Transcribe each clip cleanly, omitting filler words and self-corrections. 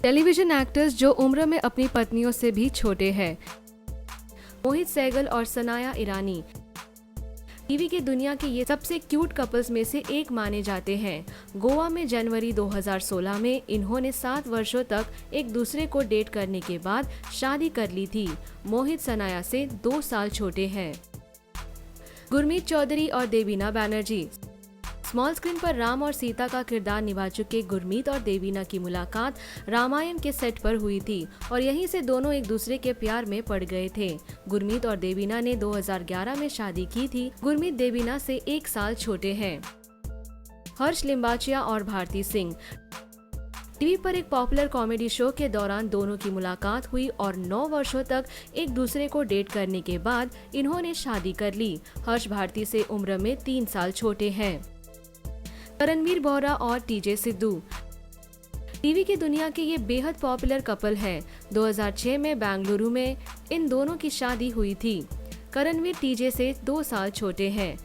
Television actors जो उम्र में अपनी पत्नियों से भी छोटे हैं। मोहित सहगल और सनाया ईरानी टीवी की दुनिया के ये सबसे क्यूट कपल्स में से एक माने जाते हैं। गोवा में जनवरी 2016 में इन्होंने 7 वर्षों तक एक दूसरे को डेट करने के बाद शादी कर ली थी। मोहित सनाया से 2 साल छोटे हैं। गुरमीत चौधरी और देवीना बैनर्जी स्मॉल स्क्रीन पर राम और सीता का किरदार निभा चुके गुरमीत और देवीना की मुलाकात रामायण के सेट पर हुई थी और यहीं से दोनों एक दूसरे के प्यार में पड़ गए थे। गुरमीत और देवीना ने 2011 में शादी की थी। गुरमीत देवीना से 1 साल छोटे हैं। हर्ष लिम्बाचिया और भारती सिंह टीवी पर एक पॉपुलर कॉमेडी शो के दौरान दोनों की मुलाकात हुई और 9 वर्षों तक एक दूसरे को डेट करने के बाद इन्होंने शादी कर ली। हर्ष भारती से उम्र में 3 साल छोटे हैं। रणवीर बोहरा और टीजे सिद्धू टीवी की दुनिया के ये बेहद पॉपुलर कपल है। 2006 में बेंगलुरु में इन दोनों की शादी हुई थी। रणवीर टीजे से 2 साल छोटे हैं।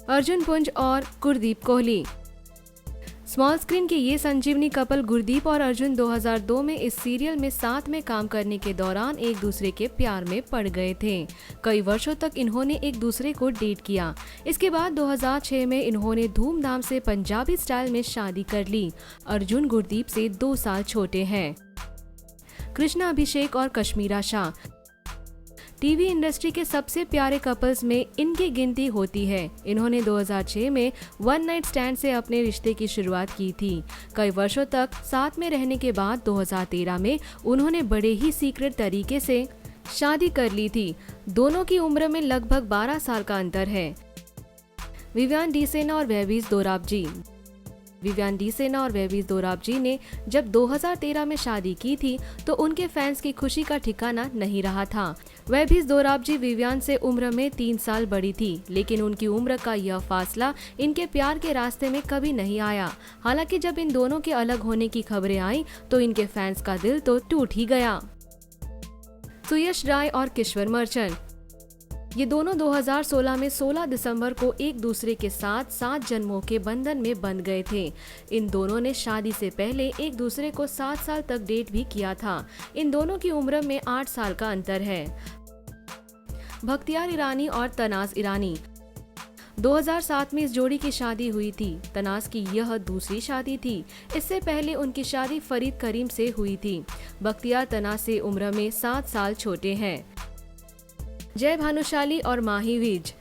अर्जुन पुंज और गुरदीप कोहली स्मॉल स्क्रीन के ये संजीवनी कपल गुरदीप और अर्जुन 2002 में इस सीरियल में साथ में काम करने के दौरान एक दूसरे के प्यार में पड़ गए थे। कई वर्षों तक इन्होंने एक दूसरे को डेट किया। इसके बाद 2006 में इन्होंने धूमधाम से पंजाबी स्टाइल में शादी कर ली। अर्जुन गुरदीप से 2 साल छोटे हैं। कृष्णा अभिषेक और कश्मीरा शाह टीवी इंडस्ट्री के सबसे प्यारे कपल्स में इनकी गिनती होती है। इन्होंने 2006 में वन नाइट स्टैंड से अपने रिश्ते की शुरुआत की थी। कई वर्षों तक साथ में रहने के बाद 2013 में उन्होंने बड़े ही सीक्रेट तरीके से शादी कर ली थी। दोनों की उम्र में लगभग 12 साल का अंतर है। विवियान डी सेना और वेहबीज दोराबजी विवियान डी सेना और वेहबीज दोराबजी ने जब 2013 में शादी की थी तो उनके फैंस की खुशी का ठिकाना नहीं रहा था। वेहबीज दोराबजी विवियान से उम्र में 3 साल बड़ी थी, लेकिन उनकी उम्र का यह फासला इनके प्यार के रास्ते में कभी नहीं आया। हालांकि जब इन दोनों के अलग होने की खबरें आई तो इनके फैंस का दिल तो टूट ही गया। सुयश राय और किश्वर मर्चेंट ये दोनों 2016 में 16 दिसंबर को एक दूसरे के साथ 7 जन्मों के बंधन में बंध गए थे। इन दोनों ने शादी से पहले एक दूसरे को 7 साल तक डेट भी किया था। इन दोनों की उम्र में 8 साल का अंतर है। बख्तियार ईरानी और तनाज़ ईरानी 2007 में इस जोड़ी की शादी हुई थी। तनाज़ की यह दूसरी शादी थी। इससे पहले उनकी शादी फरीद करीम से हुई थी। बख्तियार तनाज़ से उम्र में 7 साल छोटे हैं। जय भानुशाली और माही विज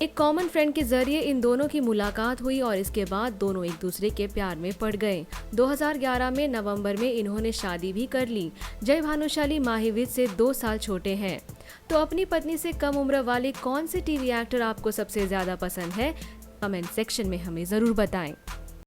एक कॉमन फ्रेंड के जरिए इन दोनों की मुलाकात हुई और इसके बाद दोनों एक दूसरे के प्यार में पड़ गए। 2011 में नवंबर में इन्होंने शादी भी कर ली। जय भानुशाली माही विज से 2 साल छोटे हैं। तो अपनी पत्नी से कम उम्र वाले कौन से टीवी एक्टर आपको सबसे ज्यादा पसंद है? कमेंट सेक्शन में हमें जरूर बताएं।